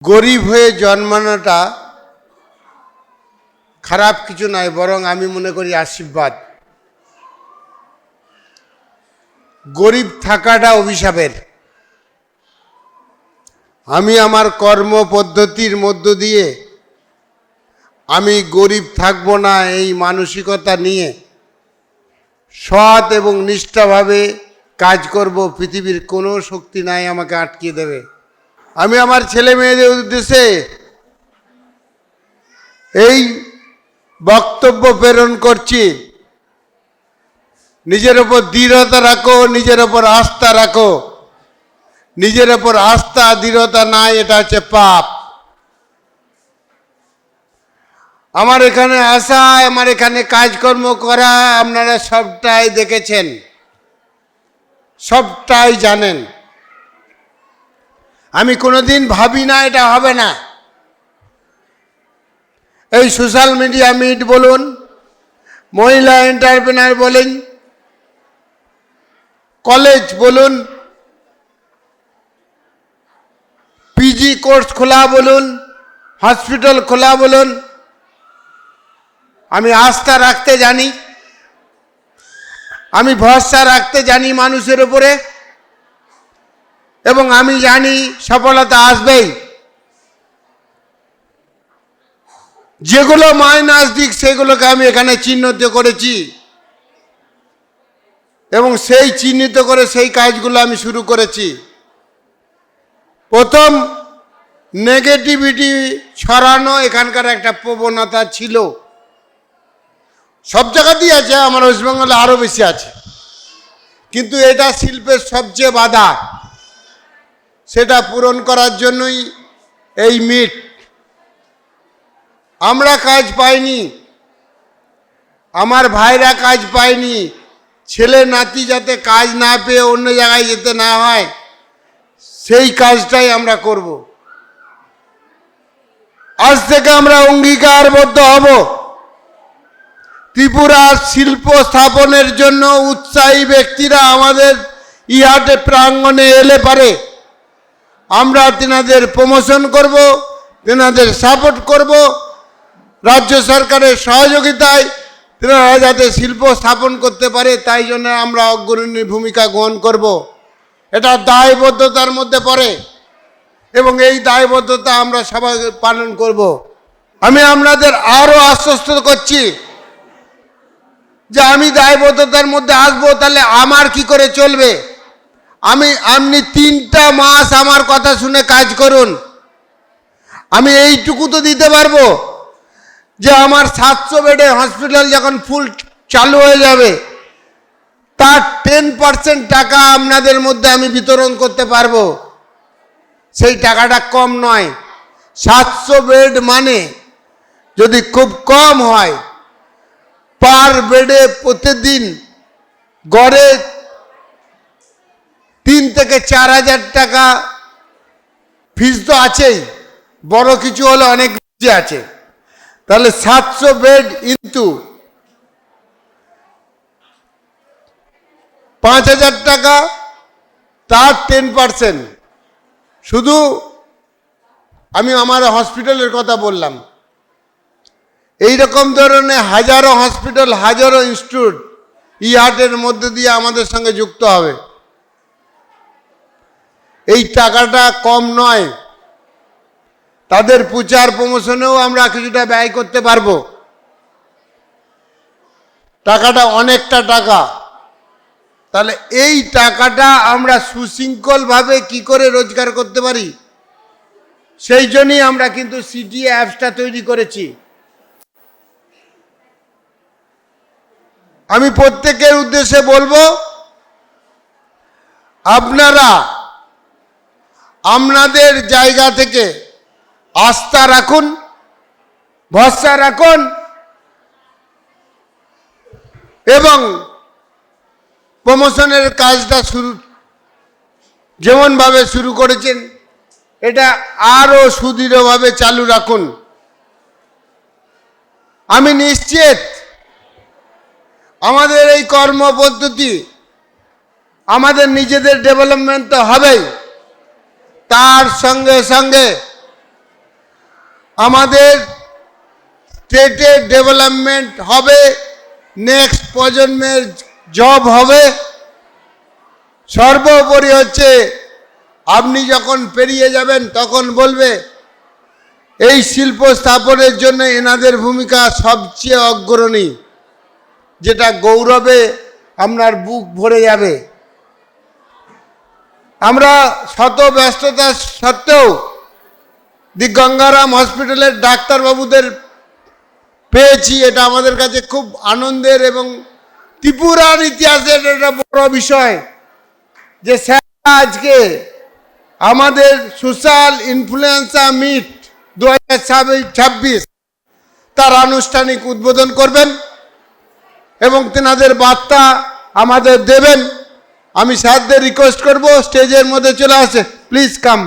গরিব হয়ে জন্মানোটা খারাপ কিছু নয়, বরং আমি মনে করি আশীর্বাদ। গরিব থাকাটা অভিশাপের। আমি আমার কর্ম পদ্ধতির মধ্য দিয়ে আমি গরিব থাকব না এই মানসিকতা নিয়ে সৎ এবং নিষ্ঠাভাবে কাজ করব। পৃথিবীর কোনো শক্তি নাই আমাকে আটকে দেবে। আমি আমার ছেলে মেয়েদের উদ্দেশ্যে এই বক্তব্য প্রেরণ করছি, নিজের ওপর দৃঢ়তা রাখো, নিজের ওপর আস্থা রাখো। নিজের ওপর আস্থা দৃঢ়তা নাই, এটা হচ্ছে পাপ। আমার এখানে আসা, আমার এখানে কাজকর্ম করা আপনারা সবটাই দেখেছেন, সবটাই জানেন। আমি কোনোদিন ভাবি না এটা হবে না। এই সোশ্যাল মিডিয়া মিট বলুন, মহিলা এন্টারপ্রেনার বলুন, কলেজ বলুন, পিজি কোর্স খোলা বলুন, হসপিটাল খোলা বলুন, আমি আস্থা রাখতে জানি, আমি ভরসা রাখতে জানি মানুষের উপরে, এবং আমি জানি সফলতা আসবেই। যেগুলো মাইনাস দিক সেগুলোকে আমি এখানে চিহ্নিত করেছি, এবং সেই চিহ্নিত করে সেই কাজগুলো আমি শুরু করেছি। প্রথম নেগেটিভিটি ছড়ানো এখানকার একটা প্রবণতা ছিল, সব জায়গাতেই আছে, আমার ওয়েস্ট বেঙ্গলে আরও বেশি আছে, কিন্তু এটা শিল্পের সবচেয়ে বাধা। সেটা পূরণ করার জন্যই এই মিট। আমরা কাজ পাইনি, আমার ভাইরা কাজ পায়নি, ছেলে নাতি যাতে কাজ না পেয়ে অন্য জায়গায় যেতে না হয় সেই কাজটাই আমরা করব। আজ থেকে আমরা অঙ্গীকারবদ্ধ হব, ত্রিপুরার শিল্প স্থাপনের জন্য উৎসাহী ব্যক্তিরা আমাদের ইহাটে প্রাঙ্গণে এলে পারে আমরা তেনাদের প্রমোশন করব, তেনাদের সাপোর্ট করব। রাজ্য সরকারের সহযোগিতায় তেনারা যাতে শিল্প স্থাপন করতে পারে তাই জন্য আমরা অগ্রণী ভূমিকা গ্রহণ করব। এটা দায়বদ্ধতার মধ্যে পড়ে, এবং এই দায়বদ্ধতা আমরা সবাই পালন করব। আমি আপনাদের আরও আশ্বস্ত করছি যে আমি দায়বদ্ধতার মধ্যে আসবো, তাহলে আমার কি করে চলবে? আপনি 3টা মাস আমার কথা শুনে কাজ করুন। আমি এইটুকু তো দিতে পারবো যে আমার 700 বেডের হসপিটাল যখন ফুল চালু হয়ে যাবে তার 10% টাকা আপনাদের মধ্যে আমি বিতরণ করতে পারবো। সেই টাকাটা কম নয়। 700 বেড মানে যদি খুব কম হয়, পার বেডে প্রতিদিন গড়ে 3 থেকে 4 হাজার টাকা ফিস তো আছেই, বড় কিছু হলে অনেক বেশি আছে। তাহলে 700 বেড ইন্টু 5,000 টাকা, তার 10%। শুধু আমি আমার হসপিটালের কথা বললাম, এই রকম ধরনের হাজারো হসপিটাল, হাজারো ইনস্টিটিউট ইহাটের মধ্যে দিয়ে আমাদের সঙ্গে যুক্ত হবে। এই টাকাটা কম নয়, তাদের প্রচার প্রমোশনেও আমরা কিছুটা ব্যয় করতে পারবো। টাকাটা অনেকটা টাকা। তাহলে এই টাকাটা আমরা সুশৃঙ্খলভাবে কি করে রোজগার করতে পারি, সেই জন্যই আমরা কিন্তু সিটিএ অ্যাপসটা তৈরি করেছি। আমি প্রত্যেকের উদ্দেশ্যে বলবো, আপনারা আপনাদের জায়গা থেকে আস্থা রাখুন, ভরসা রাখুন, এবং প্রমোশনের কাজটা যেমনভাবে শুরু করেছেন এটা আরও সুদৃঢ়ভাবে চালু রাখুন। আমি নিশ্চিত আমাদের এই কর্মপদ্ধতি আমাদের নিজেদের ডেভেলপমেন্ট তো হবেই, তার সঙ্গে সঙ্গে আমাদের স্টেটের ডেভেলপমেন্ট হবে, নেক্সট প্রজন্মের জব হবে। সর্বোপরি হচ্ছে আপনি যখন পেরিয়ে যাবেন তখন বলবে এই শিল্প স্থাপনের জন্য এনাদের ভূমিকা সবচেয়ে অগ্রণী, যেটা গৌরবে আপনার বুক ভরে যাবে। আমরা শত ব্যস্ততা সত্ত্বেও দি গঙ্গারাম হসপিটালের ডাক্তারবাবুদের পেয়েছি, এটা আমাদের কাছে খুব আনন্দের এবং ত্রিপুরার ইতিহাসের একটা বড় বিষয় যে স্যার আজকে আমাদের সোশ্যাল ইনফ্লুয়েন্সার মিট 2026 তার আনুষ্ঠানিক উদ্বোধন করবেন এবং তেনাদের বার্তা আমাদের দেবেন। আমি স্যারদের রিকোয়েস্ট করব স্টেজের মধ্যে চলে আসে, প্লিজ কাম।